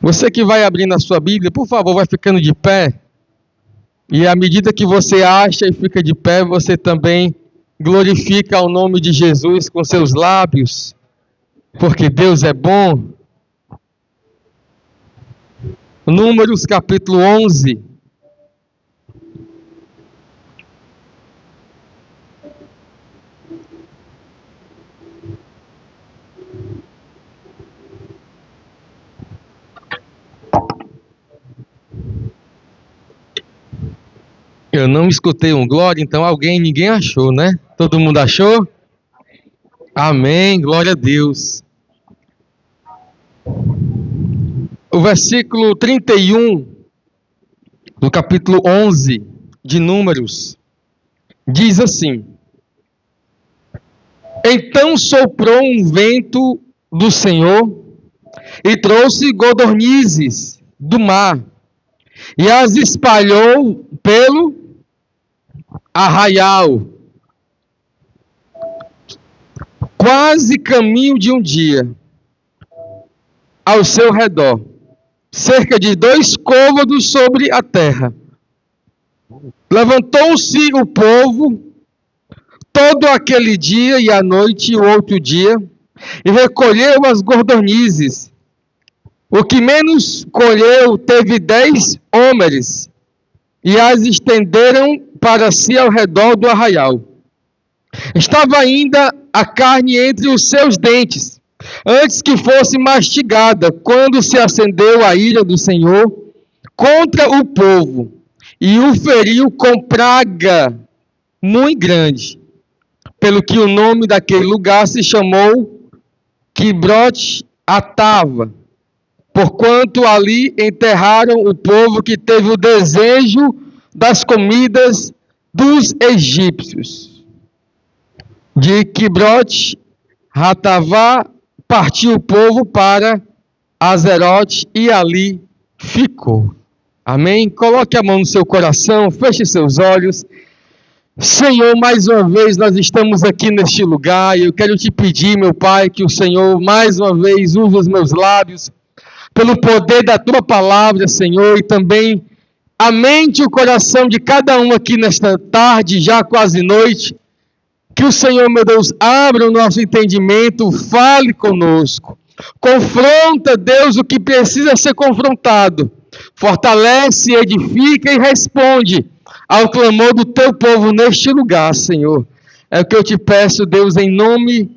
Você que vai abrindo a sua Bíblia, por favor, vai ficando de pé. E à medida que você acha e fica de pé, você também glorifica o nome de Jesus com seus lábios, porque Deus é bom. Números capítulo 11. Eu não escutei um glória, então ninguém achou, né? Todo mundo achou? Amém, glória a Deus. O versículo 31 do capítulo 11 de Números diz assim: Então soprou um vento do Senhor e trouxe codornizes do mar e as espalhou pelo arraial, quase caminho de um dia, ao seu redor, cerca de 2 côvados sobre a terra. Levantou-se o povo todo aquele dia e à noite o outro dia, e recolheu as codornizes. O que menos colheu teve 10 homeres, e as estenderam para si ao redor do arraial. Estava ainda a carne entre os seus dentes, antes que fosse mastigada, quando se acendeu a ira do Senhor contra o povo, e o feriu com praga muito grande, pelo que o nome daquele lugar se chamou Kibroth Hatava, porquanto ali enterraram o povo que teve o desejo das comidas dos egípcios. De Kibroth Hatava partiu o povo para Azerote e ali ficou. Amém? Coloque a mão no seu coração, feche seus olhos. Senhor, mais uma vez nós estamos aqui neste lugar e eu quero te pedir, meu Pai, que o Senhor mais uma vez use os meus lábios pelo poder da tua palavra, Senhor, e também a mente e o coração de cada um aqui nesta tarde, já quase noite. Que o Senhor, meu Deus, abra o nosso entendimento, fale conosco. Confronta, Deus, o que precisa ser confrontado. Fortalece, edifica e responde ao clamor do teu povo neste lugar, Senhor. É o que eu te peço, Deus, em nome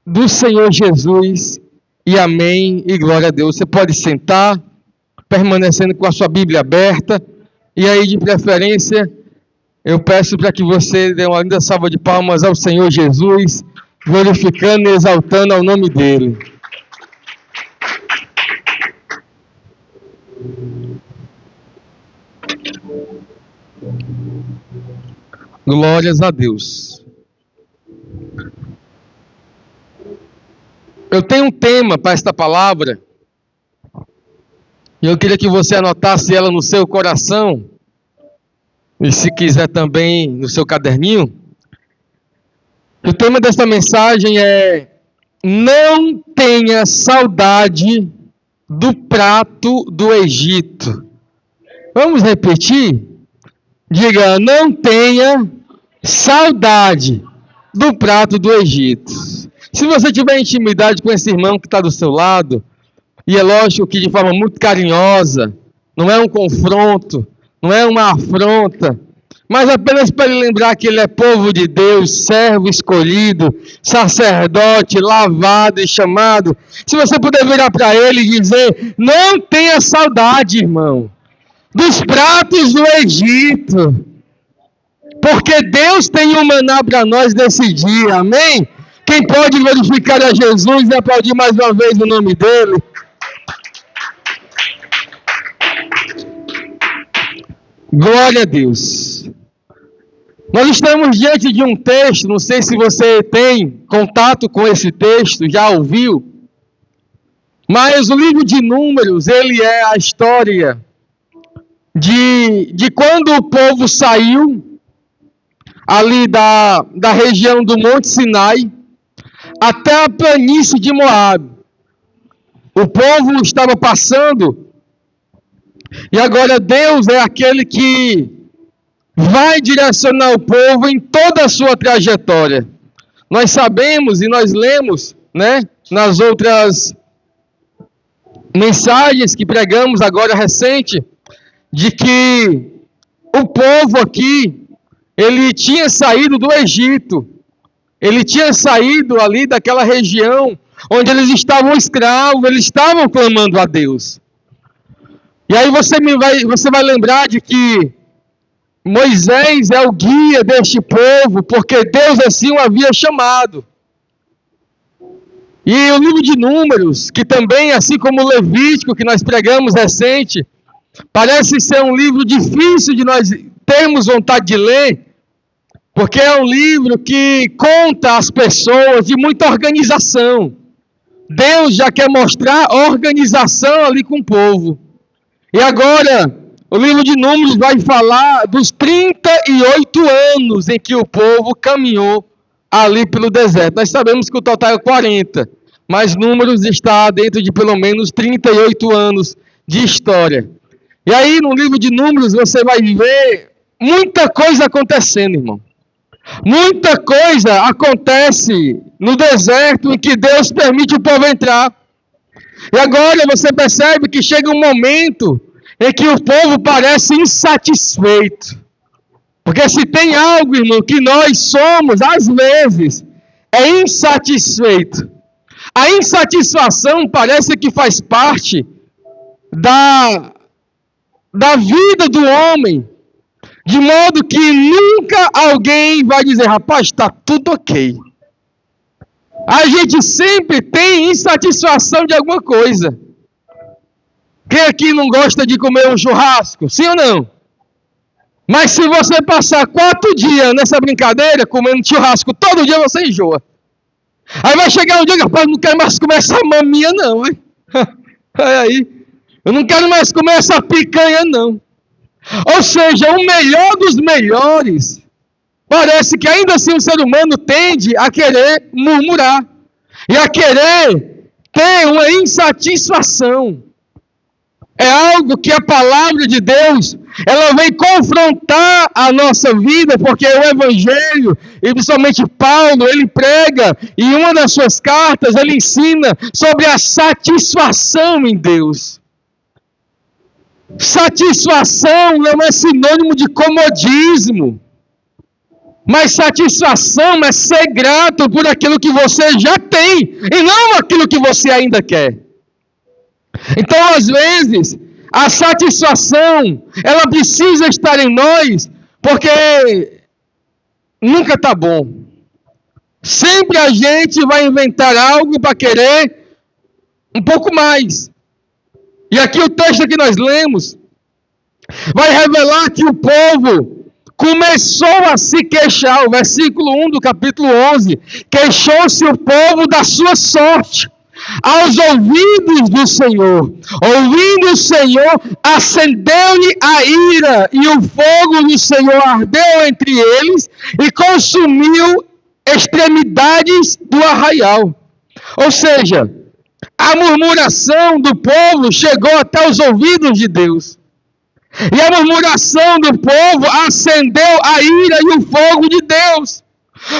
do Senhor Jesus. E amém, e glória a Deus. Você pode sentar, permanecendo com a sua Bíblia aberta. E aí, de preferência, eu peço para que você dê uma linda salva de palmas ao Senhor Jesus, glorificando e exaltando ao nome dele. Glórias a Deus. Eu tenho um tema para esta palavra, e eu queria que você anotasse ela no seu coração, e se quiser também no seu caderninho. O tema desta mensagem é: não tenha saudade do prato do Egito. Vamos repetir? Diga: não tenha saudade do prato do Egito. Se você tiver intimidade com esse irmão que está do seu lado, e é lógico que de forma muito carinhosa, não é um confronto, não é uma afronta, mas apenas para ele lembrar que ele é povo de Deus, servo escolhido, sacerdote, lavado e chamado. Se você puder virar para ele e dizer: não tenha saudade, irmão, dos pratos do Egito, porque Deus tem um maná para nós nesse dia, amém? Quem pode glorificar a Jesus e aplaudir mais uma vez o nome dele? Glória a Deus. Nós estamos diante de um texto, não sei se você tem contato com esse texto, já ouviu, mas o livro de Números, ele é a história de quando o povo saiu ali da região do Monte Sinai até a planície de Moabe. o povo estava passando, e agora Deus é aquele que vai direcionar o povo em toda a sua trajetória. Nós sabemos e nós lemos, né, nas outras mensagens que pregamos agora recente, de que o povo aqui, ele tinha saído do Egito, ele tinha saído ali daquela região onde eles estavam escravos, eles estavam clamando a Deus. E aí você vai lembrar de que Moisés é o guia deste povo, porque Deus assim o havia chamado. E o livro de Números, que também, assim como o Levítico, que nós pregamos recente, parece ser um livro difícil de nós termos vontade de ler, porque é um livro que conta às pessoas de muita organização. Deus já quer mostrar organização ali com o povo. E agora, o livro de Números vai falar dos 38 anos em que o povo caminhou ali pelo deserto. Nós sabemos que o total é 40, mas Números está dentro de pelo menos 38 anos de história. E aí, no livro de Números, você vai ver muita coisa acontecendo, irmão. Muita coisa acontece no deserto em que Deus permite o povo entrar. E agora você percebe que chega um momento em que o povo parece insatisfeito. Porque se tem algo, irmão, que nós somos, às vezes, é insatisfeito. A insatisfação parece que faz parte da vida do homem. De modo que nunca alguém vai dizer, rapaz, está tudo ok. A gente sempre tem insatisfação de alguma coisa. Quem aqui não gosta de comer um churrasco? Sim ou não? Mas se você passar 4 dias nessa brincadeira, comendo churrasco, todo dia você enjoa. Aí vai chegar um dia que, rapaz, não quero mais comer essa maminha não, hein? Aí, eu não quero mais comer essa picanha não. Ou seja, o melhor dos melhores, parece que ainda assim o ser humano tende a querer murmurar e a querer ter uma insatisfação. É algo que a palavra de Deus, ela vem confrontar a nossa vida, porque o Evangelho, e principalmente Paulo, ele prega, e em uma das suas cartas, ele ensina sobre a satisfação em Deus. Satisfação não é sinônimo de comodismo, mas satisfação é ser grato por aquilo que você já tem, e não aquilo que você ainda quer. Então, às vezes, a satisfação, ela precisa estar em nós, porque nunca está bom. Sempre a gente vai inventar algo para querer um pouco mais. E aqui o texto que nós lemos vai revelar que o povo começou a se queixar. O versículo 1 do capítulo 11. Queixou-se o povo da sua sorte aos ouvidos do Senhor. Ouvindo o Senhor, acendeu-lhe a ira, e o fogo do Senhor ardeu entre eles e consumiu extremidades do arraial. Ou seja, a murmuração do povo chegou até os ouvidos de Deus. E a murmuração do povo acendeu a ira e o fogo de Deus.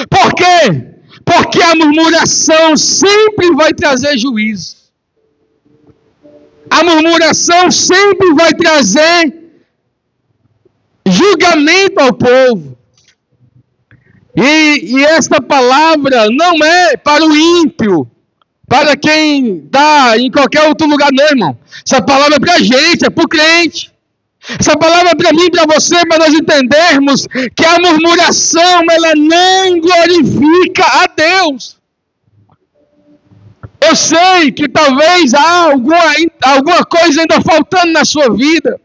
Por quê? Porque a murmuração sempre vai trazer juízo. A murmuração sempre vai trazer julgamento ao povo. E esta palavra não é para o ímpio, para quem está em qualquer outro lugar, não, irmão. Essa palavra é para a gente, é para o crente. Essa palavra é para mim e para você, para nós entendermos que a murmuração, ela não glorifica a Deus. Eu sei que talvez há alguma coisa ainda faltando na sua vida.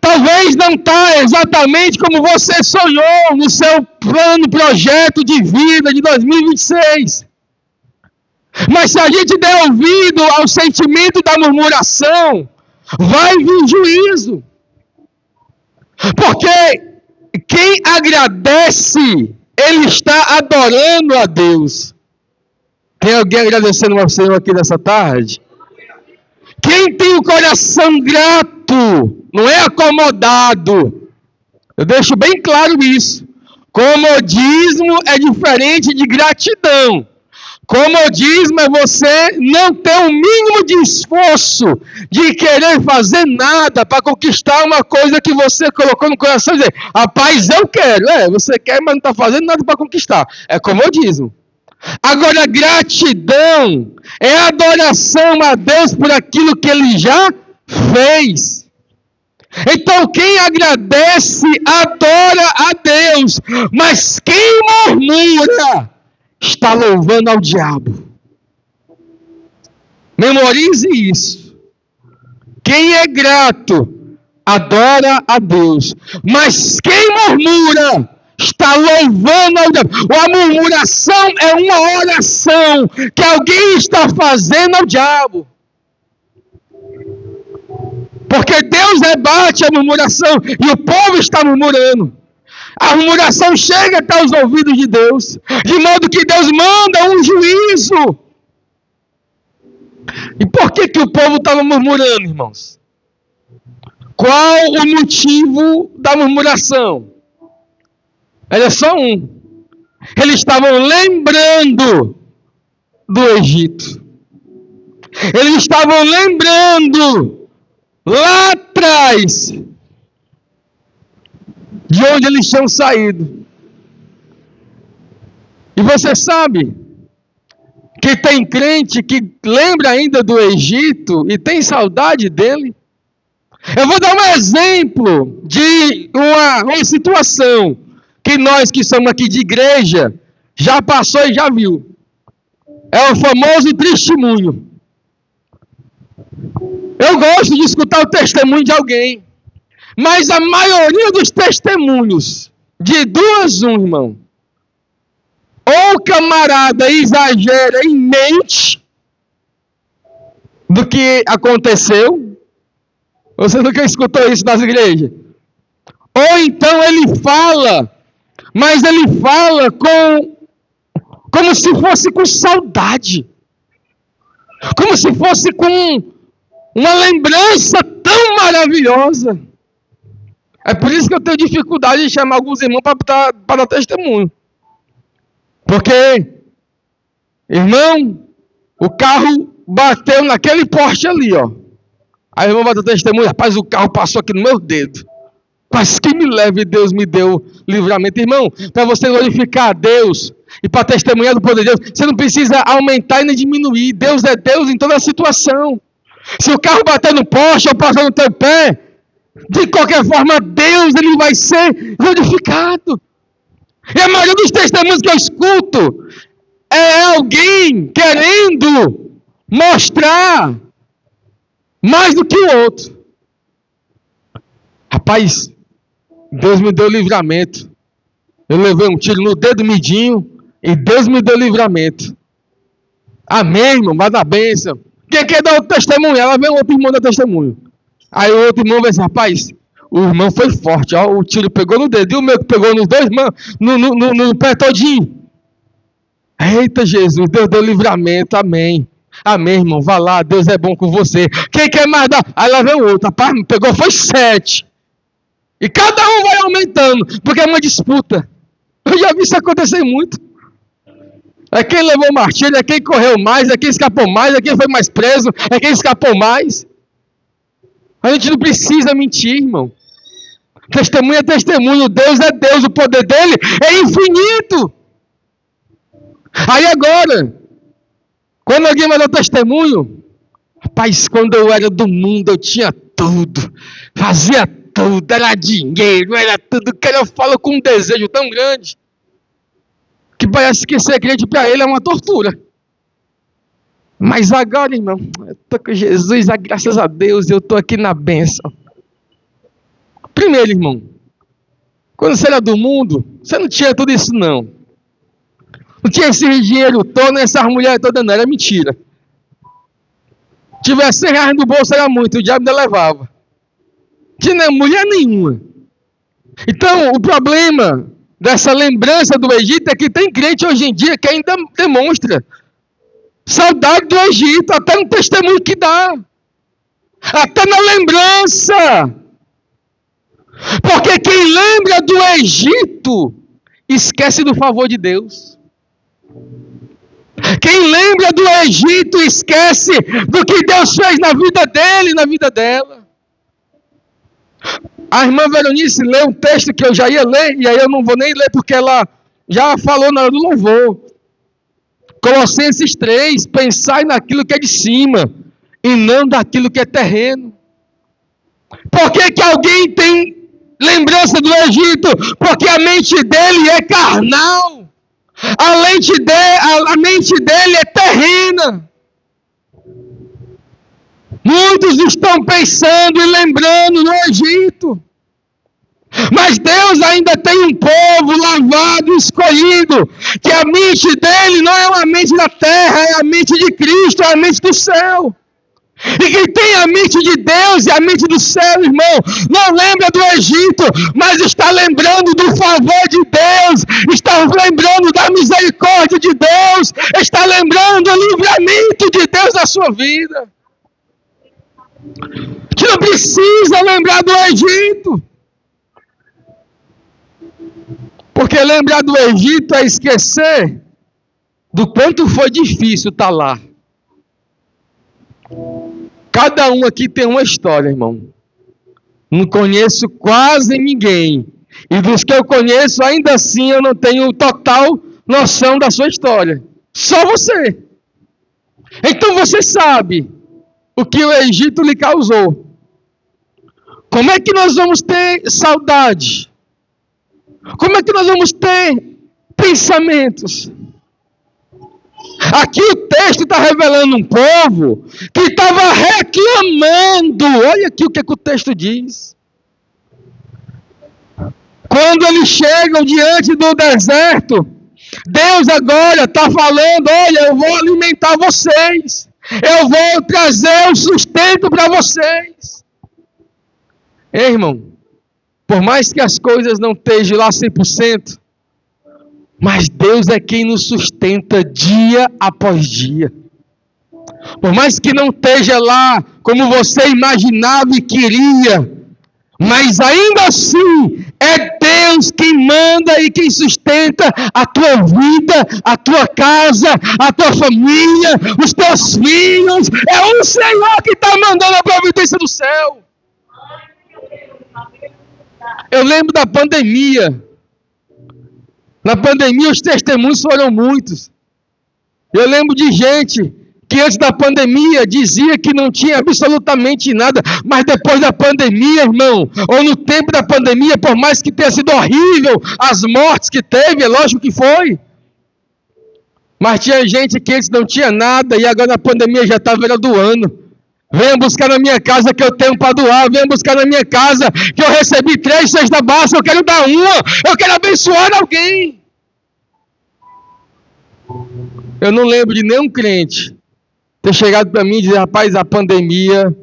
Talvez não está exatamente como você sonhou no seu plano, projeto de vida de 2026. Mas se a gente der ouvido ao sentimento da murmuração, vai vir juízo. Porque quem agradece, ele está adorando a Deus. Tem alguém agradecendo ao Senhor aqui nessa tarde? Quem tem o coração grato, não é acomodado. Eu deixo bem claro isso. Comodismo é diferente de gratidão. Comodismo é você não ter o mínimo de esforço de querer fazer nada para conquistar uma coisa que você colocou no coração e dizer, rapaz, eu quero. Você quer, mas não está fazendo nada para conquistar. É comodismo. Agora, gratidão é adoração a Deus por aquilo que Ele já fez. Então, quem agradece, adora a Deus. Mas quem murmura, está louvando ao diabo. Memorize isso. Quem é grato, adora a Deus. Mas quem murmura, está louvando ao diabo. A murmuração é uma oração que alguém está fazendo ao diabo. Porque Deus rebate a murmuração e o povo está murmurando. A murmuração chega até os ouvidos de Deus, de modo que Deus manda um juízo. E por que o povo estava murmurando, irmãos? Qual o motivo da murmuração? Era só um. Eles estavam lembrando do Egito. Eles estavam lembrando lá atrás de onde eles tinham saído. E você sabe que tem crente que lembra ainda do Egito e tem saudade dele? Eu vou dar um exemplo de uma situação que nós que somos aqui de igreja já passou e já viu. É o famoso testemunho. Eu gosto de escutar o testemunho de alguém. Mas a maioria dos testemunhos, de duas, irmão. Ou o camarada exagera em mente do que aconteceu. Você nunca escutou isso nas igrejas? Ou então ele fala, mas ele fala como se fosse com saudade. Como se fosse com uma lembrança tão maravilhosa. É por isso que eu tenho dificuldade de chamar alguns irmãos para dar testemunho. Porque, irmão, o carro bateu naquele poste ali, ó. Aí o irmão vai dar testemunho, rapaz, o carro passou aqui no meu dedo. Mas que me leve, Deus me deu livramento. Irmão, para você glorificar a Deus e para testemunhar do poder de Deus, você não precisa aumentar e nem diminuir. Deus é Deus em toda a situação. Se o carro bater no poste ou passar no teu pé, de qualquer forma, Deus ele vai ser glorificado. E a maioria dos testemunhos que eu escuto é alguém querendo mostrar mais do que o outro. Rapaz, Deus me deu livramento. Eu levei um tiro no dedo midinho e Deus me deu livramento. Amém, irmão, vai dar bênção. Quem quer dar outro testemunho? Ela vem outro irmão dar testemunho. Aí o outro irmão vai dizer, rapaz, o irmão foi forte, ó, o tiro pegou no dedo, e o meu que pegou nos dois mãos, no pé todinho. Eita Jesus, Deus deu livramento, amém. Amém, irmão, vá lá, Deus é bom com você. Quem quer mais dar? Aí lá vem o outro, rapaz, pegou foi 7. E cada um vai aumentando, porque é uma disputa. Eu já vi isso acontecer muito. É quem levou martírio, é quem correu mais, é quem escapou mais, é quem foi mais preso, é quem escapou mais. A gente não precisa mentir, irmão. Testemunho é testemunho, Deus é Deus, o poder dele é infinito. Aí agora, quando alguém vai dar testemunho, rapaz, quando eu era do mundo, eu tinha tudo, fazia tudo, era dinheiro, era tudo, que eu falo com um desejo tão grande, que parece que ser crente para ele é uma tortura. Mas agora, irmão, eu estou com Jesus, graças a Deus, eu estou aqui na bênção. Primeiro, irmão, quando você era do mundo, você não tinha tudo isso, não. Não tinha esse dinheiro todo, essas mulheres todas, não, era mentira. Se tivesse 100 reais no bolso, era muito, o diabo ainda levava. Não tinha mulher nenhuma. Então, o problema dessa lembrança do Egito é que tem crente hoje em dia que ainda demonstra saudade do Egito, até no testemunho que dá. até na lembrança. Porque quem lembra do Egito, esquece do favor de Deus. Quem lembra do Egito, esquece do que Deus fez na vida dele e na vida dela. A irmã Veronice leu um texto que eu já ia ler, e aí eu não vou nem ler porque ela já falou na hora do louvor. Colossenses 3, pensai naquilo que é de cima, e não daquilo que é terreno. Por que alguém tem lembrança do Egito? Porque a mente dele é carnal. A mente dele é terrena. Muitos estão pensando e lembrando no Egito. Mas Deus ainda tem um povo lavado, escolhido, que a mente dele não é uma mente da terra, é a mente de Cristo, é a mente do céu. E quem tem a mente de Deus e a mente do céu, irmão, não lembra do Egito, mas está lembrando do favor de Deus, está lembrando da misericórdia de Deus, está lembrando do livramento de Deus na sua vida. Que não precisa lembrar do Egito. Porque lembrar do Egito é esquecer do quanto foi difícil estar lá. Cada um aqui tem uma história, irmão. Não conheço quase ninguém. E dos que eu conheço, ainda assim eu não tenho total noção da sua história. Só você. Então você sabe o que o Egito lhe causou. Como é que nós vamos ter saudade? Como é que nós vamos ter pensamentos? Aqui o texto está revelando um povo que estava reclamando. Olha aqui o que o texto diz. Quando eles chegam diante do deserto, Deus agora está falando: olha, eu vou alimentar vocês. Eu vou trazer o sustento para vocês. Ei, irmão, por mais que as coisas não estejam lá 100%, mas Deus é quem nos sustenta dia após dia. Por mais que não esteja lá como você imaginava e queria, mas ainda assim é Deus quem manda e quem sustenta a tua vida, a tua casa, a tua família, os teus filhos. É o Senhor que está mandando a providência do céu. Eu lembro da pandemia. Na pandemia os testemunhos foram muitos. Eu lembro de gente que antes da pandemia dizia que não tinha absolutamente nada, mas depois da pandemia, irmão, ou no tempo da pandemia, por mais que tenha sido horrível as mortes que teve, é lógico que foi, mas tinha gente que antes não tinha nada e agora na pandemia já estava doando. Venha buscar na minha casa que eu tenho para doar. Venha buscar na minha casa que eu recebi 3 cestas básicas. Eu quero dar uma. Eu quero abençoar alguém. Eu não lembro de nenhum crente ter chegado para mim e dizer: rapaz, a pandemia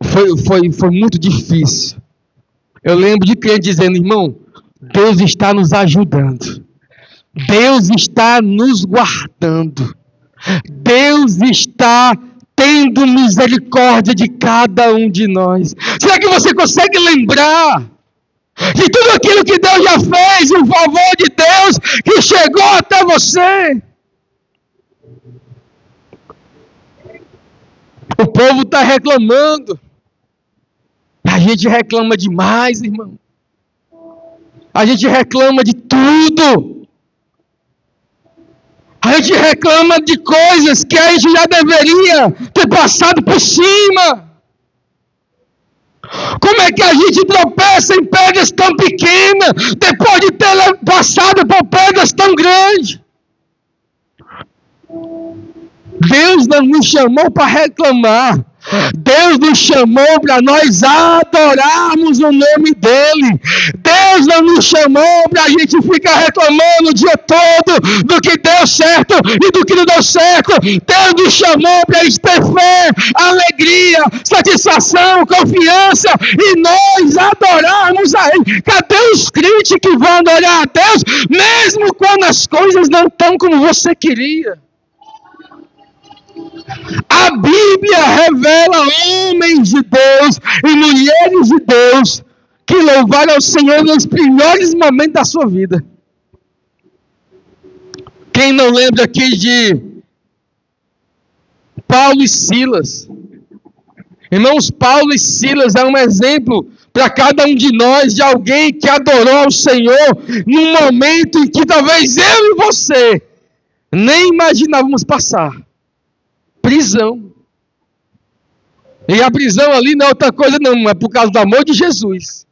foi muito difícil. Eu lembro de crente dizendo: irmão, Deus está nos ajudando. Deus está nos guardando. Deus está tendo misericórdia de cada um de nós. Será que você consegue lembrar de tudo aquilo que Deus já fez, o favor de Deus que chegou até você? O povo está reclamando. A gente reclama demais, irmão. A gente reclama de tudo. A gente reclama de coisas que a gente já deveria ter passado por cima. Como é que a gente tropeça em pedras tão pequenas, depois de ter passado por pedras tão grandes? Deus não nos chamou para reclamar. Deus nos chamou para nós adorarmos o nome dEle. Deus não nos chamou para a gente ficar reclamando o dia todo do que deu certo e do que não deu certo. Deus nos chamou para a gente ter fé, alegria, satisfação, confiança e nós adorarmos a Ele. Cadê os crentes que vão adorar a Deus mesmo quando as coisas não estão como você queria? A Bíblia revela homens de Deus e mulheres de Deus que louvaram ao Senhor nos piores momentos da sua vida. Quem não lembra aqui de Paulo e Silas? Irmãos, Paulo e Silas é um exemplo para cada um de nós de alguém que adorou ao Senhor num momento em que talvez eu e você nem imaginávamos passar. Prisão. E a prisão ali não é outra coisa não, é por causa do amor de Jesus.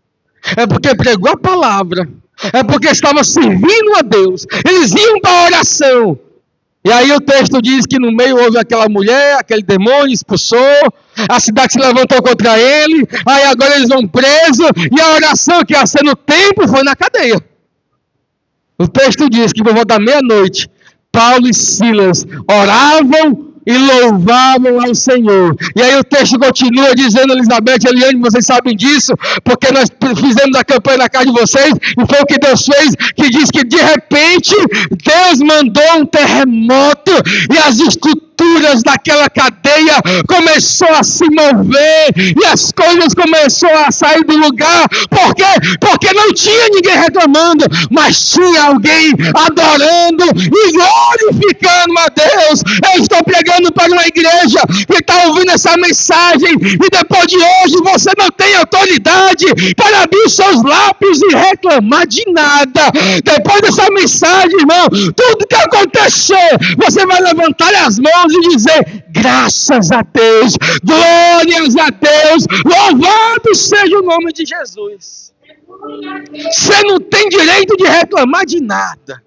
É porque pregou a palavra. É porque estava servindo a Deus. Eles iam para a oração. E aí o texto diz que no meio houve aquela mulher, aquele demônio expulsou, a cidade se levantou contra ele, aí agora eles vão presos, e a oração que ia ser no templo foi na cadeia. O texto diz que por volta da meia-noite, Paulo e Silas oravam e louvavam ao Senhor. E aí o texto continua dizendo, Elizabeth e Eliane, vocês sabem disso, porque nós fizemos a campanha na casa de vocês, e foi o que Deus fez, que diz que de repente, Deus mandou um terremoto, e as estruturas daquela cadeia começou a se mover, e as coisas começaram a sair do lugar. Por quê? Porque não tinha ninguém reclamando, mas tinha alguém adorando e glorificando a Deus. Eu estou pregando para uma igreja que está ouvindo essa mensagem, e depois de hoje você não tem autoridade para abrir os seus lábios e reclamar de nada. Depois dessa mensagem, irmão, tudo que acontecer, você vai levantar as mãos e dizer: graças a Deus, glórias a Deus, louvado seja o nome de Jesus. Você não tem direito de reclamar de nada.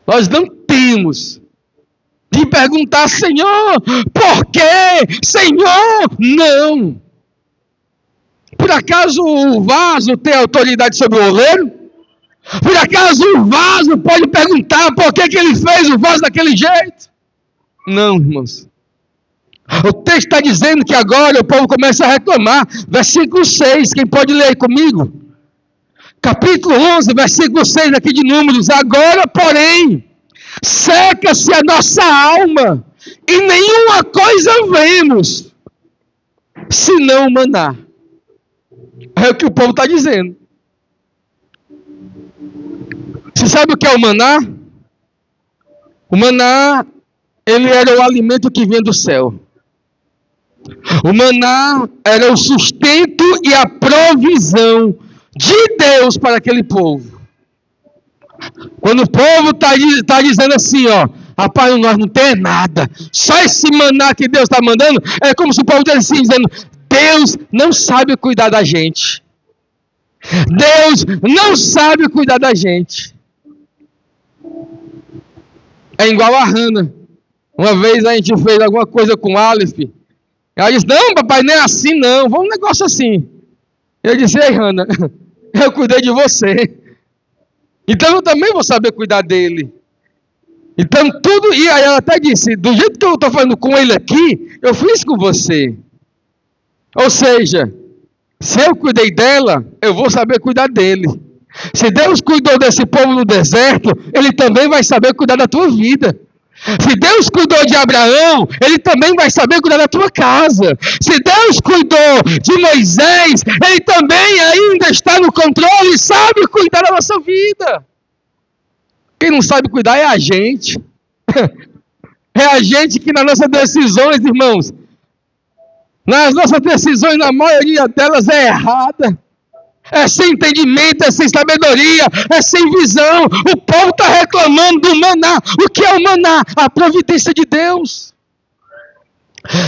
Nós não temos de perguntar: Senhor, por quê? Senhor, não. Por acaso o vaso tem autoridade sobre o oleiro? Por acaso o vaso pode perguntar por que ele fez o vaso daquele jeito? Não, irmãos. O texto está dizendo que agora o povo começa a reclamar. Versículo 6, quem pode ler aí comigo? Capítulo 11, versículo 6 aqui de Números. Agora, porém, seca-se a nossa alma, e nenhuma coisa vemos, senão o maná. É o que o povo está dizendo. Você sabe o que é o maná? O maná, ele era o alimento que vinha do céu. O maná era o sustento e a provisão de Deus para aquele povo. Quando o povo está dizendo assim, ó, rapaz, nós não temos nada, só esse maná que Deus está mandando, é como se o povo estivesse assim, dizendo: Deus não sabe cuidar da gente. Deus não sabe cuidar da gente. É igual a Hannah. Uma vez a gente fez alguma coisa com Aleph. Ela disse: não, papai, não é assim não, vamos um negócio assim. Eu disse: ei, Hannah, eu cuidei de você, então eu também vou saber cuidar dele. Então tudo, e aí ela até disse: do jeito que eu estou falando com ele aqui, eu fiz com você. Ou seja, se eu cuidei dela, eu vou saber cuidar dele. Se Deus cuidou desse povo no deserto, Ele também vai saber cuidar da tua vida. Se Deus cuidou de Abraão, Ele também vai saber cuidar da tua casa. Se Deus cuidou de Moisés, Ele também ainda está no controle e sabe cuidar da nossa vida. Quem não sabe cuidar é a gente. É a gente que nas nossas decisões, irmãos, nas nossas decisões, na maioria delas é errada. É sem entendimento, é sem sabedoria, é sem visão. O povo está reclamando do maná. O que é o maná? A providência de Deus.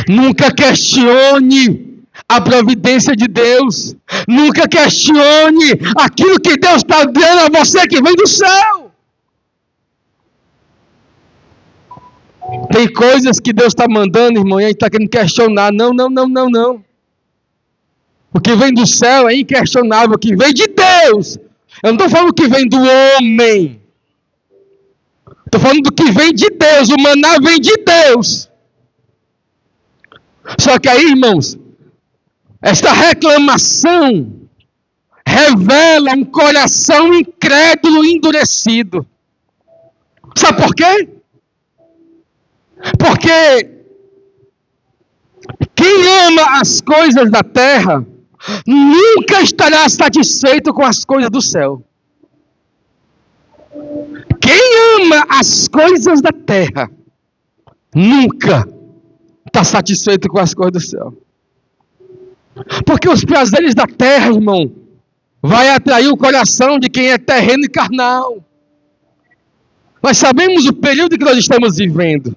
Nunca questione a providência de Deus. Nunca questione aquilo que Deus está dando a você que vem do céu. Tem coisas que Deus está mandando, irmão, e a gente está querendo questionar. Não. O que vem do céu é inquestionável, o que vem de Deus. Eu não estou falando que vem do homem. Estou falando do que vem de Deus. O maná vem de Deus. Só que aí, irmãos, esta reclamação revela um coração incrédulo e endurecido. Sabe por quê? Porque quem ama as coisas da terra nunca estará satisfeito com as coisas do céu. Quem ama as coisas da terra nunca está satisfeito com as coisas do céu. Porque os prazeres da terra, irmão, vai atrair o coração de quem é terreno e carnal. Nós sabemos o período que nós estamos vivendo.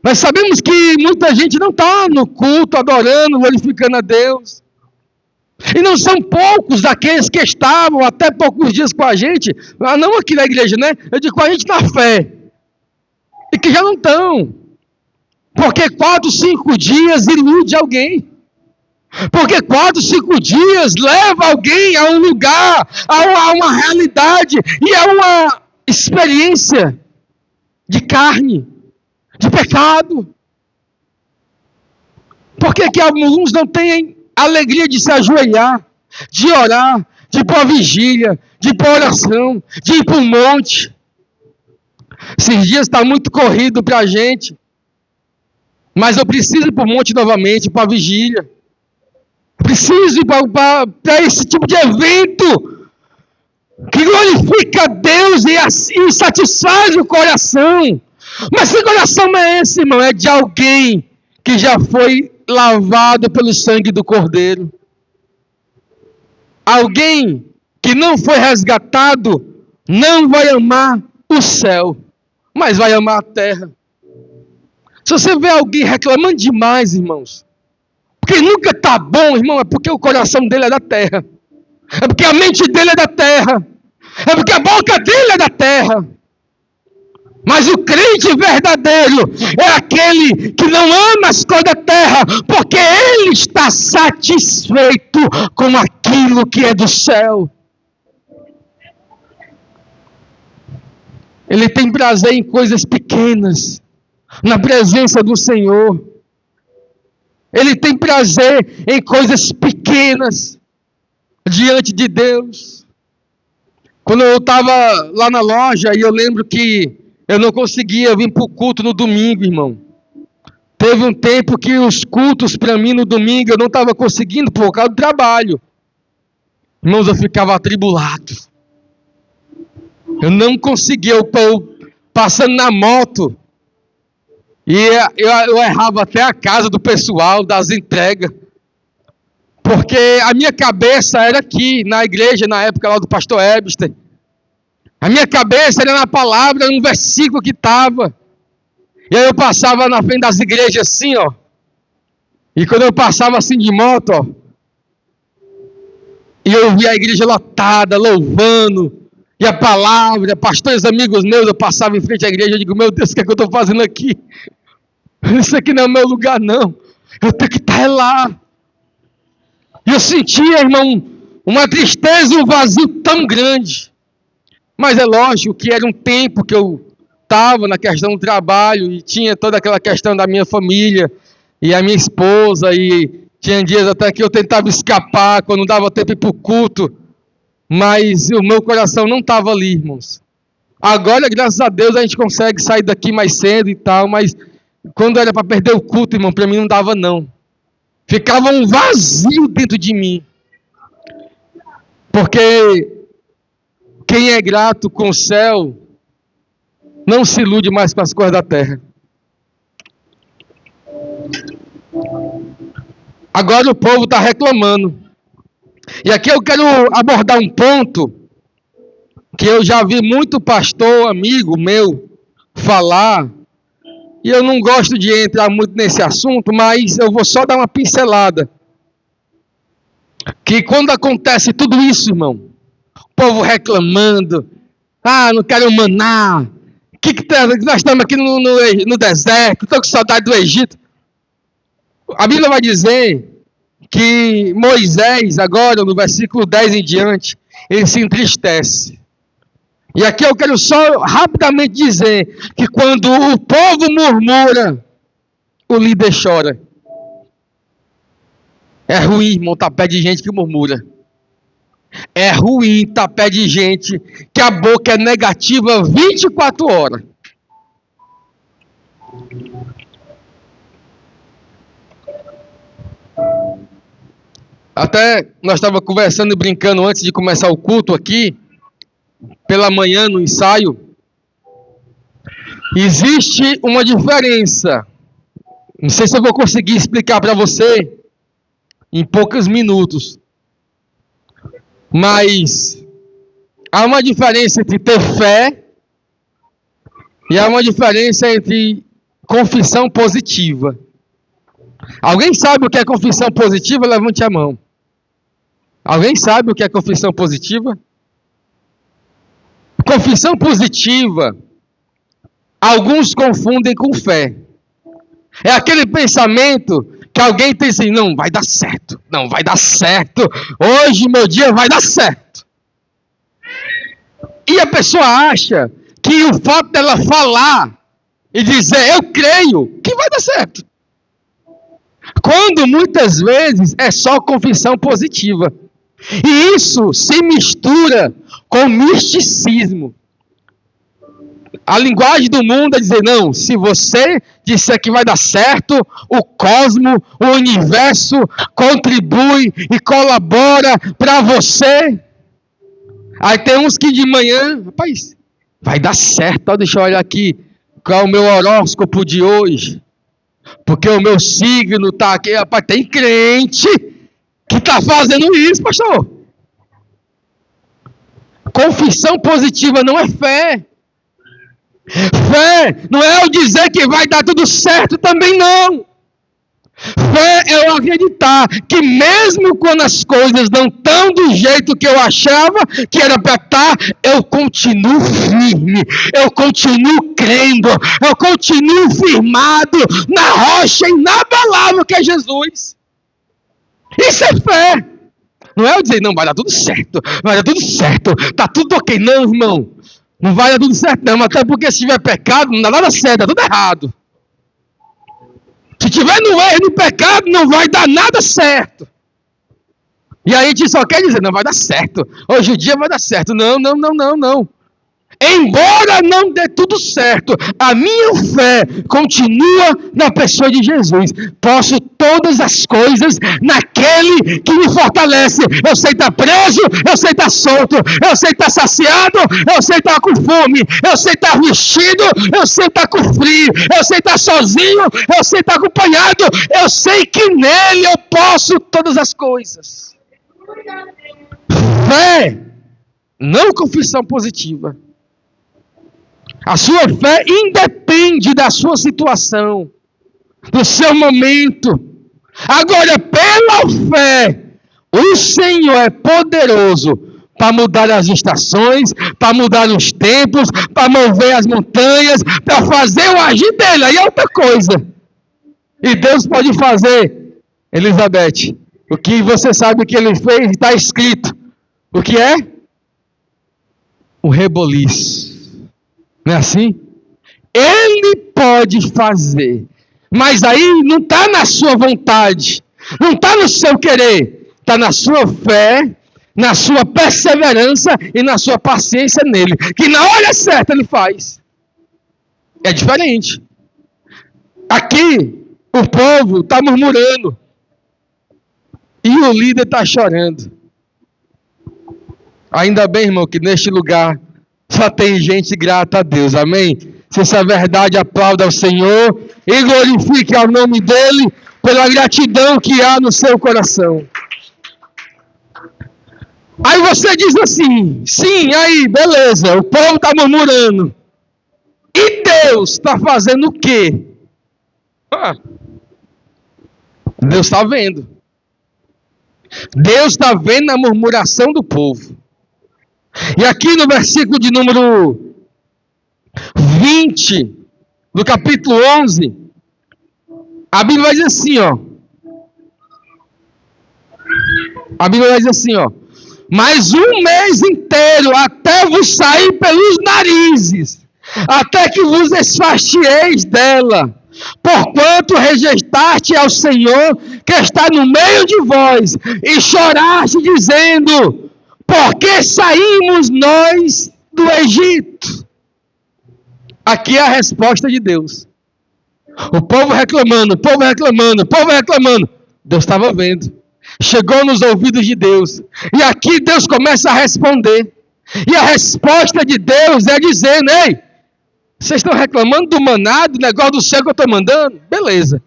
Nós sabemos que muita gente não está no culto, adorando, glorificando a Deus. E não são poucos daqueles que estavam até poucos dias com a gente, não aqui na igreja, né? Eu digo com a gente na fé. E que já não estão. Porque 4, 5 dias ilude alguém. Porque 4, 5 dias leva alguém a um lugar, a uma realidade e a uma experiência de carne, de pecado. Por que alguns não têm alegria de se ajoelhar, de orar, de ir para a vigília, de ir para a oração, de ir para o monte? Esses dias está muito corrido para a gente, mas eu preciso ir para o monte novamente, para a vigília. Preciso ir para esse tipo de evento que glorifica a Deus e satisfaz o coração. Mas que coração é esse, irmão? É de alguém que já foi lavado pelo sangue do Cordeiro. Alguém que não foi resgatado não vai amar o céu, mas vai amar a terra. Se você vê alguém reclamando demais, irmãos, porque nunca está bom, irmão, é porque o coração dele é da terra. É porque a mente dele é da terra. É porque a boca dele é da terra. Mas o crente verdadeiro é aquele que não ama as coisas da terra, porque ele está satisfeito com aquilo que é do céu. Ele tem prazer em coisas pequenas, na presença do Senhor. Ele tem prazer em coisas pequenas, diante de Deus. Quando eu estava lá na loja, e eu lembro que eu não conseguia vir para o culto no domingo, irmão. Teve um tempo que os cultos para mim no domingo eu não estava conseguindo por causa do trabalho. Irmãos, eu ficava atribulado. Eu não conseguia, eu passando na moto. E eu errava até a casa do pessoal, das entregas. Porque a minha cabeça era aqui, na igreja, na época lá do pastor Ebster. A minha cabeça era na palavra, num versículo que estava. E aí eu passava na frente das igrejas assim, ó. E quando eu passava assim de moto, ó. E eu via a igreja lotada, louvando. E a palavra, pastores amigos meus, eu passava em frente à igreja, eu digo, meu Deus, o que é que eu estou fazendo aqui? Isso aqui não é o meu lugar, não. Eu tenho que estar lá. E eu sentia, irmão, uma tristeza e um vazio tão grande. Mas é lógico que era um tempo que eu estava na questão do trabalho e tinha toda aquela questão da minha família e a minha esposa, e tinha dias até que eu tentava escapar quando não dava tempo para o culto, mas o meu coração não estava ali, irmãos. Agora, graças a Deus, a gente consegue sair daqui mais cedo e tal, mas quando era para perder o culto, irmão, para mim não dava não. Ficava um vazio dentro de mim. Porque quem é grato com o céu não se ilude mais com as coisas da terra. Agora o povo está reclamando. E aqui eu quero abordar um ponto que eu já vi muito pastor, amigo meu, falar. E eu não gosto de entrar muito nesse assunto, mas eu vou só dar uma pincelada. Que quando acontece tudo isso, irmão, o povo reclamando, não quero maná, nós estamos aqui no deserto, estou com saudade do Egito. A Bíblia vai dizer que Moisés, agora no versículo 10 em diante, ele se entristece. E aqui eu quero só rapidamente dizer que quando o povo murmura, o líder chora. É ruim, irmão, estar perto de gente que murmura. É ruim estar perto de gente que a boca é negativa 24 horas. Até nós estávamos conversando e brincando antes de começar o culto aqui, pela manhã no ensaio. Existe uma diferença. Não sei se eu vou conseguir explicar para você em poucos minutos. Mas há uma diferença entre ter fé e há uma diferença entre confissão positiva. Alguém sabe o que é confissão positiva? Levante a mão. Alguém sabe o que é confissão positiva? Confissão positiva, alguns confundem com fé. É aquele pensamento que alguém tem assim, não, vai dar certo. Não, vai dar certo. Hoje meu dia vai dar certo. E a pessoa acha que o fato dela falar e dizer, eu creio, que vai dar certo. Quando muitas vezes é só confissão positiva. E isso se mistura com misticismo. A linguagem do mundo é dizer, não, se você disser que vai dar certo, o cosmo, o universo contribui e colabora para você. Aí tem uns que de manhã, rapaz, vai dar certo, deixa eu olhar aqui qual é o meu horóscopo de hoje. Porque o meu signo está aqui, rapaz, tem crente que está fazendo isso, pastor. Confissão positiva não é fé. Fé não é eu dizer que vai dar tudo certo, também não. Fé é eu acreditar que mesmo quando as coisas não estão do jeito que eu achava que era para estar, eu continuo firme, eu continuo crendo, eu continuo firmado na rocha inabalável que é Jesus. Isso é fé. Não é eu dizer, não, vai dar tudo certo, tá tudo ok. Não, irmão, não vai dar tudo certo não, até porque se tiver pecado, não dá nada certo, dá tudo errado. Se tiver no erro, no pecado, não vai dar nada certo. E aí a gente só quer dizer, não vai dar certo, hoje o dia vai dar certo. Não. Embora não dê tudo certo, a minha fé continua na pessoa de Jesus. Posso todas as coisas naquele que me fortalece. Eu sei estar preso, eu sei estar solto, eu sei estar saciado, eu sei estar com fome, eu sei estar vestido, eu sei estar com frio, eu sei estar sozinho, eu sei estar acompanhado, eu sei que nele eu posso todas as coisas. Fé, não confissão positiva. A sua fé independe da sua situação, do seu momento. Agora, pela fé, o Senhor é poderoso para mudar as estações, para mudar os tempos, para mover as montanhas, para fazer o agir dele. Aí é outra coisa. E Deus pode fazer, Elizabeth, o que você sabe que ele fez, está escrito. O que é? O reboliço. Não é assim? Ele pode fazer, mas aí não está na sua vontade, não está no seu querer, está na sua fé, na sua perseverança e na sua paciência nele, que na hora certa ele faz. É diferente. Aqui o povo está murmurando e o líder está chorando. Ainda bem, irmão, que neste lugar só tem gente grata a Deus, amém? Se isso é verdade, aplauda ao Senhor e glorifique ao nome dEle pela gratidão que há no seu coração. Aí você diz assim, sim, aí, beleza, o povo está murmurando. E Deus está fazendo o quê? Deus está vendo. Deus está vendo a murmuração do povo. E aqui no versículo de número 20, do capítulo 11, a Bíblia vai dizer assim, ó. A Bíblia vai dizer assim, ó. Mas um mês inteiro até vos sair pelos narizes, até que vos esfastieis dela, porquanto rejeitaste ao Senhor que está no meio de vós, e choraste dizendo, por que saímos nós do Egito? Aqui é a resposta de Deus. O povo reclamando, o povo reclamando, o povo reclamando. Deus estava vendo. Chegou nos ouvidos de Deus. E aqui Deus começa a responder. E a resposta de Deus é dizendo: ei, vocês estão reclamando do maná, do negócio do céu que eu estou mandando? Beleza.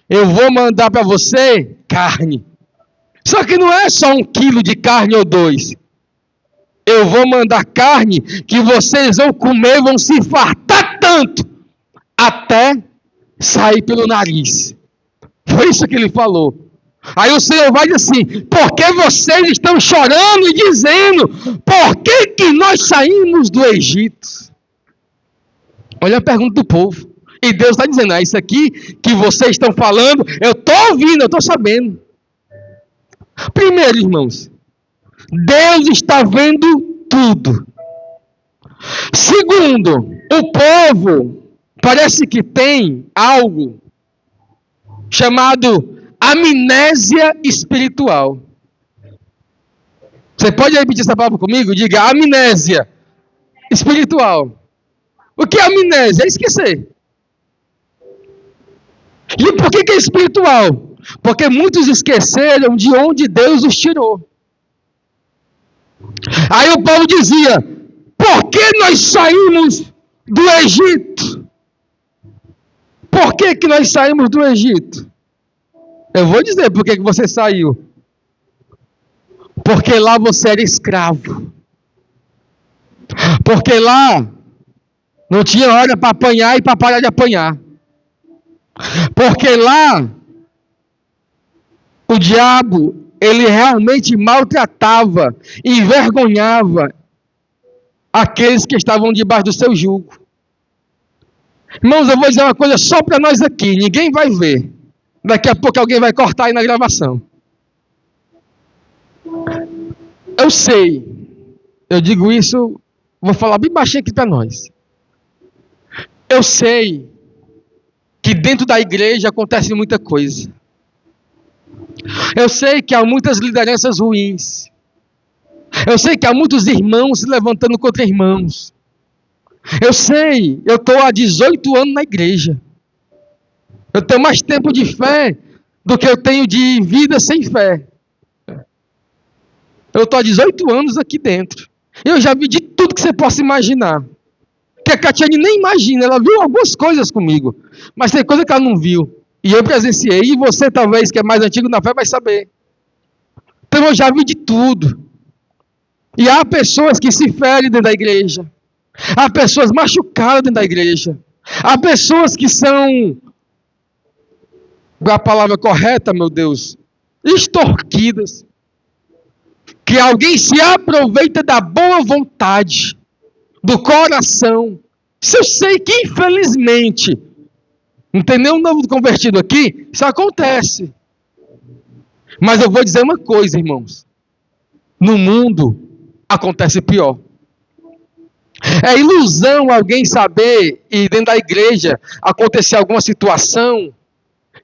Eu vou mandar para você carne. Só que não é só 1 quilo de carne ou 2. Eu vou mandar carne que vocês vão comer, vão se fartar tanto, até sair pelo nariz. Foi isso que ele falou. Aí o Senhor vai dizer assim: por que vocês estão chorando e dizendo, por que nós saímos do Egito? Olha a pergunta do povo. E Deus está dizendo: isso aqui que vocês estão falando, eu estou ouvindo, eu estou sabendo. Primeiro, irmãos, Deus está vendo tudo. Segundo, o povo parece que tem algo chamado amnésia espiritual. Você pode repetir essa palavra comigo? Diga: amnésia espiritual. O que é amnésia? É esquecer. E por que é espiritual? Porque muitos esqueceram de onde Deus os tirou. Aí o povo dizia: por que nós saímos do Egito? Por que nós saímos do Egito? Eu vou dizer por que você saiu. Porque lá você era escravo. Porque lá não tinha hora para apanhar e para parar de apanhar. Porque lá o diabo, ele realmente maltratava, envergonhava aqueles que estavam debaixo do seu jugo. Irmãos, eu vou dizer uma coisa só para nós aqui, ninguém vai ver. Daqui a pouco alguém vai cortar aí na gravação. Eu sei, eu digo isso, vou falar bem baixinho aqui para nós. Eu sei que dentro da igreja acontece muita coisa. Eu sei que há muitas lideranças ruins. Eu sei que há muitos irmãos se levantando contra irmãos. Eu sei, eu estou há 18 anos na igreja. Eu tenho mais tempo de fé do que eu tenho de vida sem fé. Eu estou há 18 anos aqui dentro. Eu já vi de tudo que você possa imaginar. Que a Catiane nem imagina, ela viu algumas coisas comigo. Mas tem coisa que ela não viu. E eu presenciei, e você talvez, que é mais antigo na fé, vai saber. Então eu já vi de tudo. E há pessoas que se ferem dentro da igreja. Há pessoas machucadas dentro da igreja. Há pessoas que são, a palavra correta, meu Deus, extorquidas. Que alguém se aproveita da boa vontade, do coração. Isso eu sei que, infelizmente, não tem nenhum novo convertido aqui, isso acontece. Mas eu vou dizer uma coisa, irmãos. No mundo, acontece pior. É ilusão alguém saber, e dentro da igreja, acontecer alguma situação,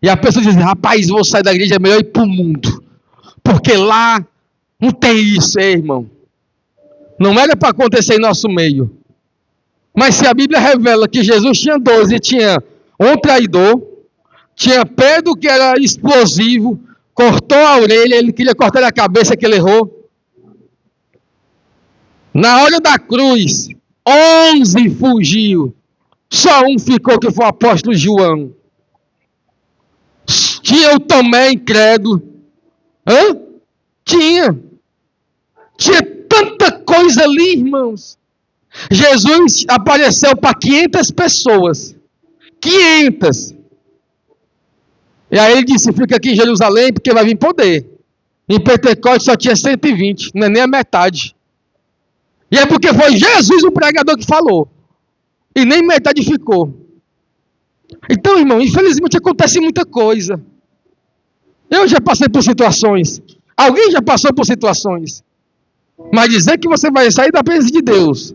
e a pessoa diz: rapaz, vou sair da igreja, é melhor ir para o mundo. Porque lá não tem isso, irmão. Não era para acontecer em nosso meio. Mas se a Bíblia revela que Jesus tinha 12 e tinha um traidor, tinha Pedro que era explosivo, cortou a orelha, ele queria cortar a cabeça que ele errou. Na hora da cruz, 11 fugiu. Só um ficou, que foi o apóstolo João. Tinha o Tomé incrédulo. Tinha tanta coisa ali, irmãos. Jesus apareceu para 500 pessoas. 500. E aí ele disse: fica aqui em Jerusalém porque vai vir poder. Em Pentecostes só tinha 120, não é nem a metade. E é porque foi Jesus o pregador que falou. E nem metade ficou. Então, irmão, infelizmente acontece muita coisa. Eu já passei por situações. Alguém já passou por situações. Mas dizer que você vai sair da presença de Deus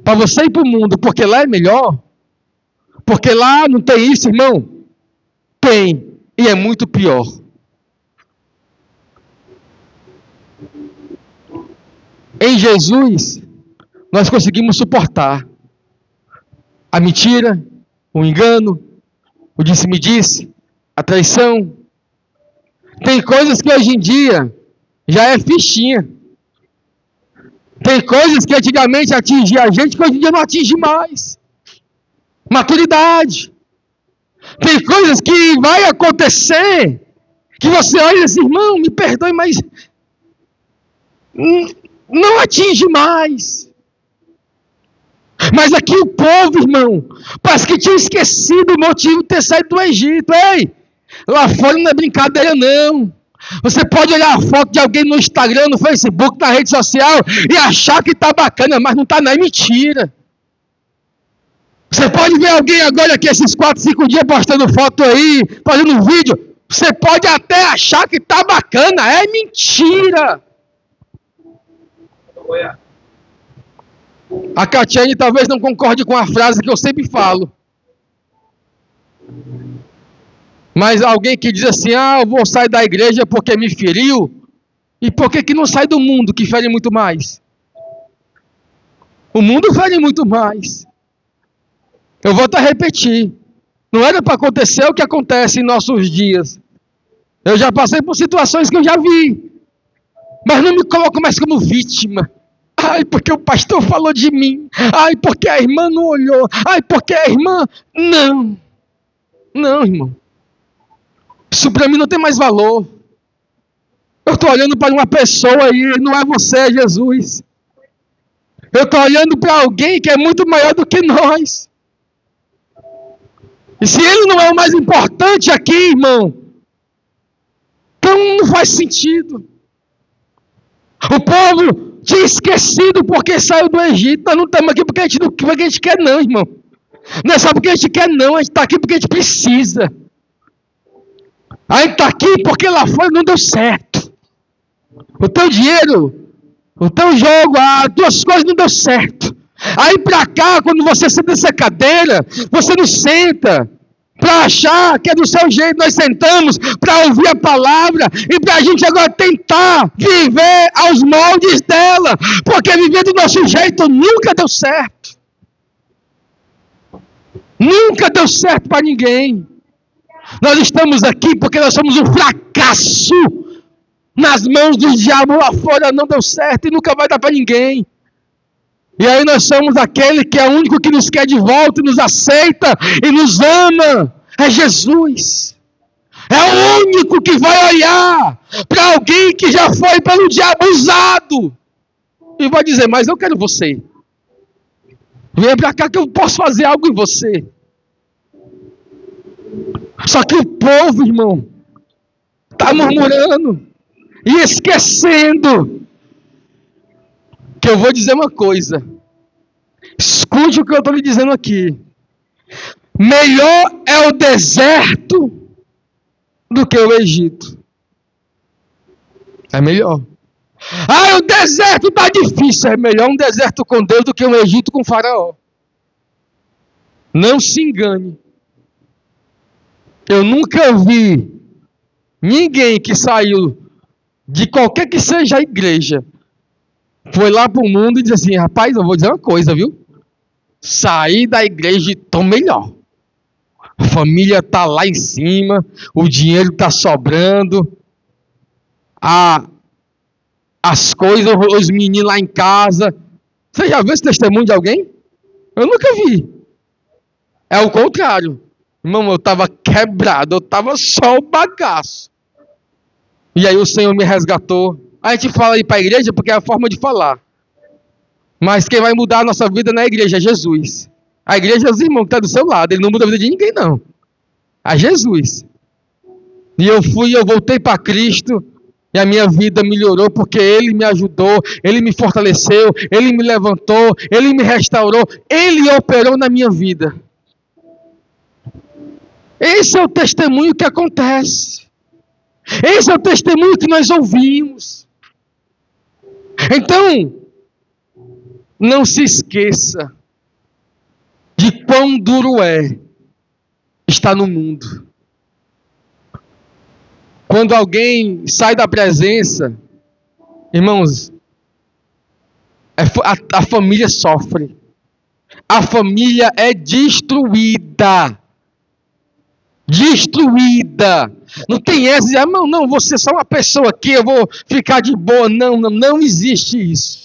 para você ir para o mundo porque lá é melhor, porque lá não tem isso, irmão. Tem. E é muito pior. Em Jesus, nós conseguimos suportar a mentira, o engano, o disse-me-disse, a traição. Tem coisas que hoje em dia já é fichinha. Tem coisas que antigamente atingia a gente que hoje em dia não atinge mais. Maturidade. Tem coisas que vai acontecer que você olha assim, irmão, me perdoe, mas não atinge mais. Mas aqui o povo, irmão, parece que tinha esquecido o motivo de ter saído do Egito. Ei, lá fora não é brincadeira não. Você pode olhar a foto de alguém no Instagram, no Facebook, na rede social e achar que tá bacana, mas não tá não, é mentira. Você pode ver alguém agora aqui esses 4, 5 dias postando foto aí, fazendo vídeo. Você pode até achar que tá bacana, é mentira. A Catiane talvez não concorde com a frase que eu sempre falo. Mas alguém que diz assim, eu vou sair da igreja porque me feriu. E por que não sai do mundo que fere muito mais? O mundo fere muito mais. Eu vou até repetir. Não era para acontecer o que acontece em nossos dias. Eu já passei por situações que eu já vi. Mas não me coloco mais como vítima. Ai, porque o pastor falou de mim. Ai, porque a irmã não olhou. Ai, porque a irmã... Não. Não, irmão. Isso para mim não tem mais valor. Eu estou olhando para uma pessoa aí, não é você, é Jesus. Eu estou olhando para alguém que é muito maior do que nós. E se ele não é o mais importante aqui, irmão, então não faz sentido. O povo tinha esquecido porque saiu do Egito. Nós não estamos aqui porque a gente quer não, irmão. Não é só porque a gente quer não, a gente está aqui porque a gente precisa. A gente está aqui porque lá fora não deu certo. O teu dinheiro, o teu jogo, as tuas coisas não deu certo. Aí para cá, quando você senta nessa cadeira, você não senta para achar que é do seu jeito. Nós sentamos para ouvir a palavra e para a gente agora tentar viver aos moldes dela, porque viver do nosso jeito nunca deu certo. Nunca deu certo para ninguém. Nós estamos aqui porque nós somos um fracasso nas mãos do diabo. Lá fora não deu certo e nunca vai dar para ninguém. E aí nós somos aquele que é o único que nos quer de volta e nos aceita e nos ama. É Jesus. É o único que vai olhar para alguém que já foi pelo diabo usado e vai dizer, mas eu quero você. Venha para cá que eu posso fazer algo em você. Só que o povo, irmão, está murmurando e esquecendo que eu vou dizer uma coisa. Escute o que eu estou lhe dizendo aqui. Melhor é o deserto do que o Egito. É melhor. O deserto está difícil. É melhor um deserto com Deus do que um Egito com Faraó. Não se engane. Eu nunca vi ninguém que saiu de qualquer que seja a igreja, foi lá para o mundo e disse assim, rapaz, eu vou dizer uma coisa, viu? Saí da igreja e estou melhor. A família está lá em cima, o dinheiro está sobrando, as coisas, os meninos lá em casa. Você já viu esse testemunho de alguém? Eu nunca vi. É o contrário. Irmão, eu estava quebrado, eu estava só o bagaço. E aí o Senhor me resgatou. A gente fala aí para a igreja porque é a forma de falar. Mas quem vai mudar a nossa vida não é a igreja, é Jesus. A igreja é os irmãos que estão do seu lado. Ele não muda a vida de ninguém, não. É Jesus. E eu voltei para Cristo. E a minha vida melhorou porque Ele me ajudou. Ele me fortaleceu. Ele me levantou. Ele me restaurou. Ele operou na minha vida. Esse é o testemunho que acontece. Esse é o testemunho que nós ouvimos. Então, não se esqueça de quão duro é estar no mundo. Quando alguém sai da presença, irmãos, a família sofre. A família é destruída. destruída. Não tem essa de, não, você é só uma pessoa aqui, eu vou ficar de boa. Não existe isso.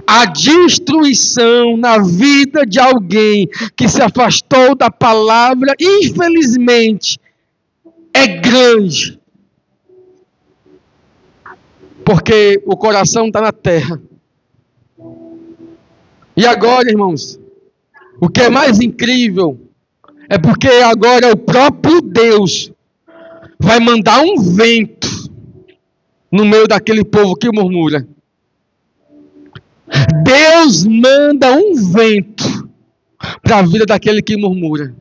A destruição na vida de alguém que se afastou da palavra, infelizmente, é grande. Porque o coração está na terra. E agora, irmãos, o que é mais incrível é porque agora o próprio Deus vai mandar um vento no meio daquele povo que murmura. Deus manda um vento para a vida daquele que murmura.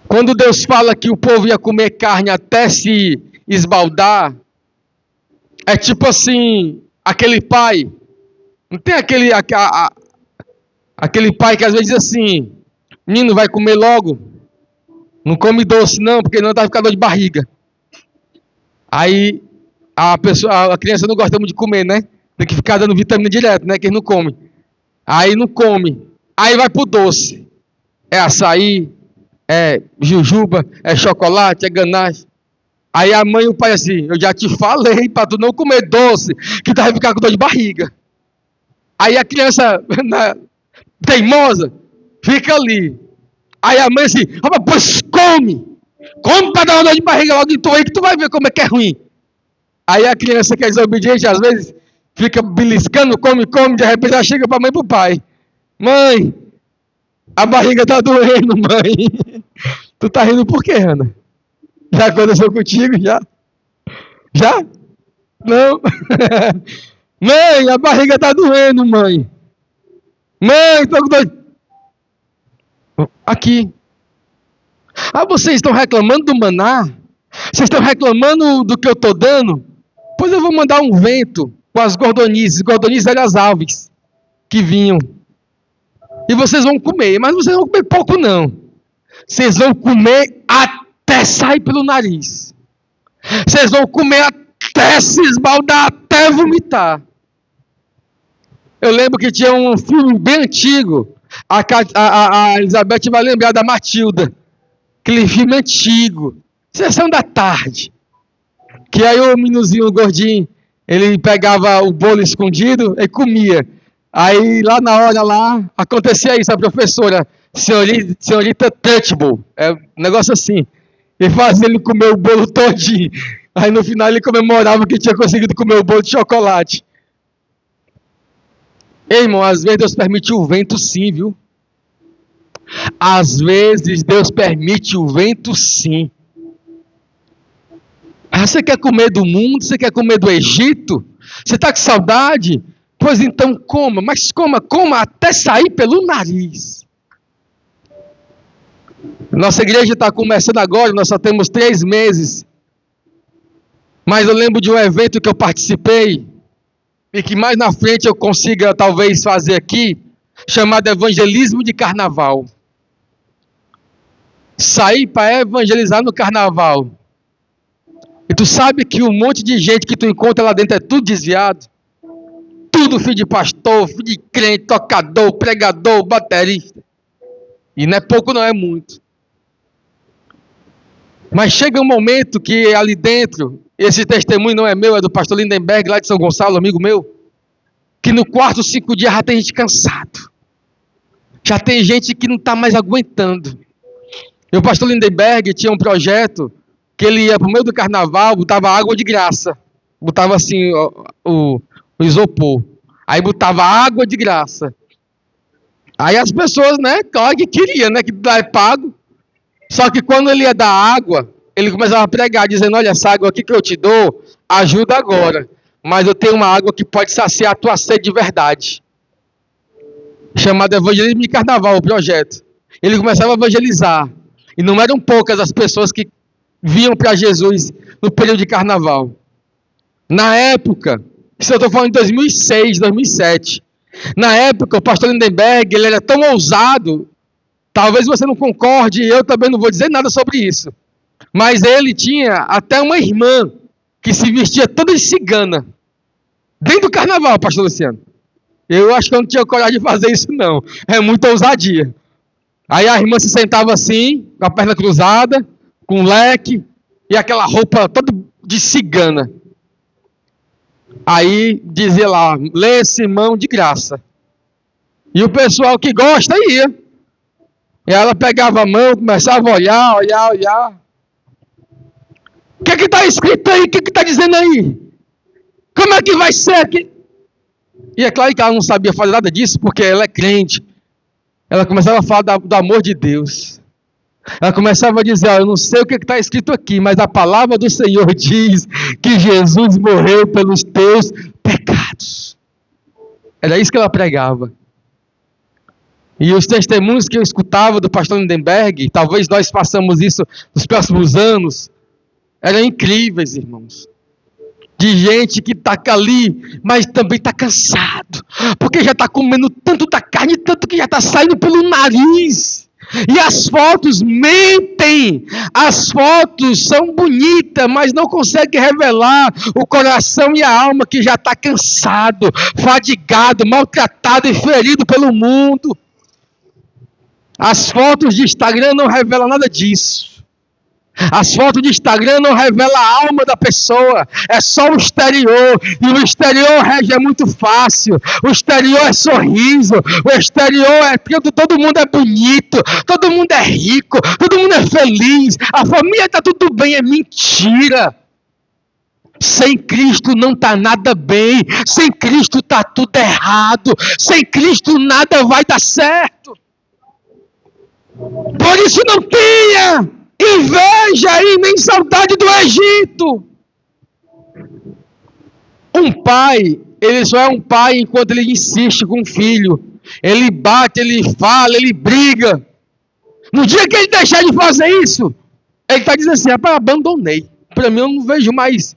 Quando Deus fala que o povo ia comer carne até se esbaldar, é tipo assim, aquele pai, não tem aquele pai que às vezes diz assim, menino, vai comer logo, não come doce não, porque não vai ficar dor de barriga. Aí a criança não gosta muito de comer, né? Tem que ficar dando vitamina direto, né? Que ele não come. Aí não come. Aí vai pro doce. É açaí, é jujuba, é chocolate, é ganache. Aí a mãe e o pai assim, eu já te falei pra tu não comer doce, que tu vai ficar com dor de barriga. Aí a criança, teimosa, fica ali. Aí a mãe assim, pois come pra dar uma dor de barriga logo em tu aí, que tu vai ver como é que é ruim. Aí a criança que é desobediente, às vezes, fica beliscando, come, de repente ela chega pra mãe e pro pai. Mãe, a barriga tá doendo, mãe. Tu tá rindo por quê, Ana? Já aconteceu contigo, já? Já? Não? Mãe, a barriga tá doendo, mãe. Mãe, tô com dor. Aqui. Vocês estão reclamando do maná? Vocês estão reclamando do que eu tô dando? Pois eu vou mandar um vento com as gordonizes. Gordonizes eram as aves que vinham. E vocês vão comer, mas vocês vão comer pouco não. Vocês vão comer até sair pelo nariz. Vocês vão comer até se esbaldar, até vomitar. Eu lembro que tinha um filme bem antigo. A Elizabeth vai lembrar da Matilda. Aquele filme antigo. Sessão da tarde. Que aí o meninozinho gordinho, ele pegava o bolo escondido e comia. Aí lá na hora lá, acontecia isso, a professora, senhorita Touchable, um negócio assim. E fazia ele comer o bolo todinho. Aí no final ele comemorava que tinha conseguido comer o bolo de chocolate. Ei, irmão, às vezes Deus permite o vento sim, viu? Às vezes Deus permite o vento sim. Você quer comer do mundo? Você quer comer do Egito? Você está com saudade? Pois então coma, mas coma até sair pelo nariz. Nossa igreja está começando agora, nós só temos 3 meses. Mas eu lembro de um evento que eu participei, e que mais na frente eu consiga talvez fazer aqui, chamado Evangelismo de Carnaval. Sair para evangelizar no carnaval. E tu sabe que um monte de gente que tu encontra lá dentro é tudo desviado. Tudo filho de pastor, filho de crente, tocador, pregador, baterista. E não é pouco, não é muito. Mas chega um momento que ali dentro, esse testemunho não é meu, é do pastor Lindenberg, lá de São Gonçalo, amigo meu, que no quarto 5 dias já tem gente cansado. Já tem gente que não está mais aguentando. E o pastor Lindenberg tinha um projeto que ele ia para o meio do carnaval, botava água de graça. Botava assim o isopor. Aí botava água de graça. Aí as pessoas, né, claro que queriam, né, que é pago. Só que quando ele ia dar água, ele começava a pregar, dizendo, olha, essa água aqui que eu te dou, ajuda agora. Mas eu tenho uma água que pode saciar a tua sede de verdade. Chamado Evangelismo de Carnaval, o projeto. Ele começava a evangelizar. E não eram poucas as pessoas que vinham para Jesus no período de carnaval. Na época, isso eu estou falando de 2006, 2007. Na época, o pastor Lindenberg, ele era tão ousado, talvez você não concorde, e eu também não vou dizer nada sobre isso. Mas ele tinha até uma irmã que se vestia toda de cigana. Dentro do carnaval, pastor Luciano. Eu acho que eu não tinha coragem de fazer isso, não. É muita ousadia. Aí a irmã se sentava assim, com a perna cruzada, com leque e aquela roupa toda de cigana. Aí dizia lá, lê esse irmão de graça. E o pessoal que gosta ia. E ela pegava a mão, começava a olhar. O que está escrito aí? O que está dizendo aí? Como é que vai ser aqui? E é claro que ela não sabia fazer nada disso, porque ela é crente. Ela começava a falar do amor de Deus. Ela começava a dizer, eu não sei o que está escrito aqui, mas a palavra do Senhor diz que Jesus morreu pelos teus pecados. Era isso que ela pregava. E os testemunhos que eu escutava do pastor Lindenberg, talvez nós façamos isso nos próximos anos, eram incríveis, irmãos. De gente que está ali, mas também está cansado, porque já está comendo tanto da carne, tanto que já está saindo pelo nariz. E as fotos mentem, as fotos são bonitas, mas não conseguem revelar o coração e a alma que já está cansado, fadigado, maltratado e ferido pelo mundo. As fotos de Instagram não revelam nada disso. As fotos de Instagram não revelam a alma da pessoa, é só o exterior, e o exterior é muito fácil, o exterior é sorriso, o exterior é porque todo mundo é bonito, todo mundo é rico, todo mundo é feliz, a família está tudo bem, é mentira. Sem Cristo não está nada bem, sem Cristo está tudo errado, sem Cristo nada vai dar certo. Por isso não tenha inveja e nem saudade do Egito. Um pai, ele só é um pai enquanto ele insiste com o filho. Ele bate, ele fala, ele briga. No dia que ele deixar de fazer isso, ele está dizendo assim, rapaz, abandonei. Para mim eu não vejo mais.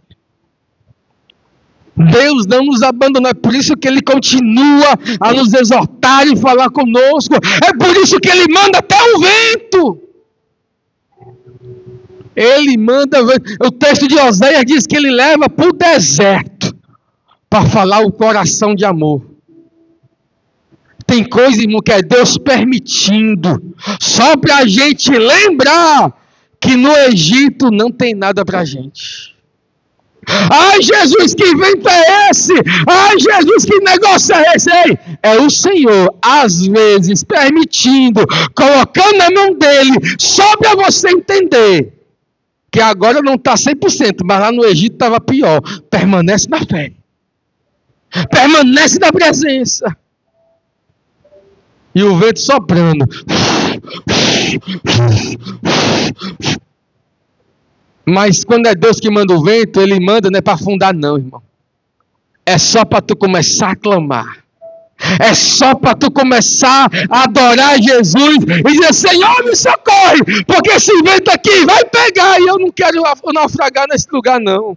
Deus não nos abandonou, é por isso que Ele continua a nos exortar e falar conosco. É por isso que Ele manda até o vento. Ele manda, o texto de Oséias diz que ele leva para o deserto para falar o coração de amor. Tem coisa, irmão, que é Deus permitindo, só para a gente lembrar que no Egito não tem nada para a gente. Ai, Jesus, que vento é esse? Ai, Jesus, que negócio é esse? Ei, é o Senhor, às vezes, permitindo, colocando na mão dele, só para você entender que agora não está 100%, mas lá no Egito estava pior. Permanece na fé. Permanece na presença. E o vento soprando. Mas quando é Deus que manda o vento, Ele manda não é para afundar não, irmão. É só para tu começar a clamar. É só para tu começar a adorar Jesus e dizer, Senhor, me socorre, porque esse vento aqui vai pegar e eu não quero naufragar nesse lugar não.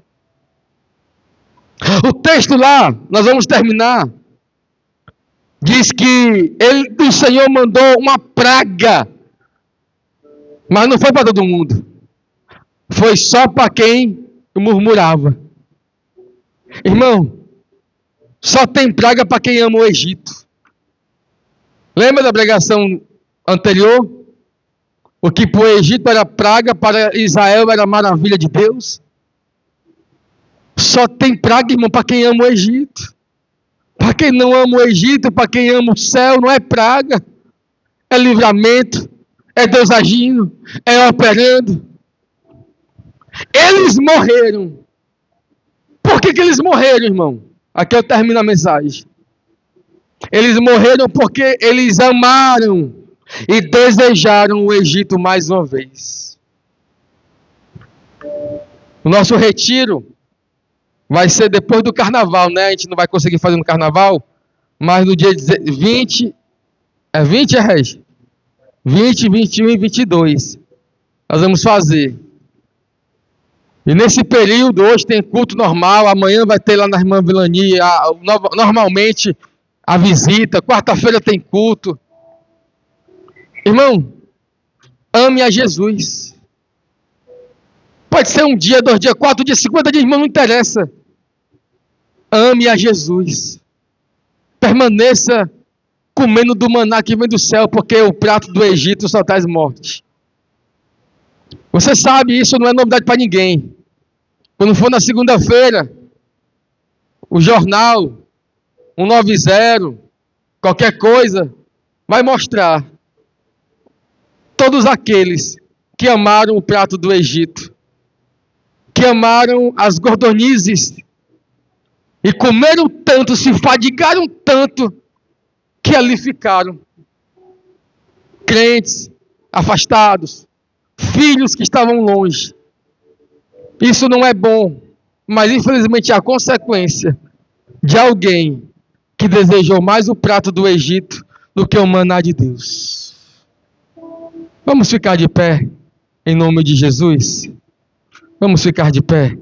O texto lá, nós vamos terminar, diz que o Senhor mandou uma praga, mas não foi para todo mundo, foi só para quem murmurava. Irmão, só tem praga para quem ama o Egito. Lembra da pregação anterior? O que para o Egito era praga, para Israel era maravilha de Deus. Só tem praga, irmão, para quem ama o Egito. Para quem não ama o Egito, para quem ama o céu, não é praga. É livramento, é Deus agindo, é operando. Eles morreram. Por que eles morreram, irmão? Aqui eu termino a mensagem. Eles morreram porque eles amaram e desejaram o Egito mais uma vez. O nosso retiro vai ser depois do carnaval, né? A gente não vai conseguir fazer no carnaval, mas no dia 20, 20, Regi? 20, 21 e 22. Nós vamos fazer. E nesse período, hoje tem culto normal, amanhã vai ter lá na irmã Vilani, normalmente, a visita, quarta-feira tem culto. Irmão, ame a Jesus. Pode ser um dia, 2 dias, 4 dias, 50 dias, irmão, não interessa. Ame a Jesus. Permaneça comendo do maná que vem do céu, porque o prato do Egito só traz morte. Você sabe, isso não é novidade para ninguém. Quando for na segunda-feira, o jornal, 190, qualquer coisa, vai mostrar todos aqueles que amaram o prato do Egito, que amaram as gordonizes, e comeram tanto, se fadigaram tanto, que ali ficaram. Crentes afastados, filhos que estavam longe. Isso não é bom, mas infelizmente é a consequência de alguém que desejou mais o prato do Egito do que o maná de Deus. Vamos ficar de pé, em nome de Jesus? Vamos ficar de pé.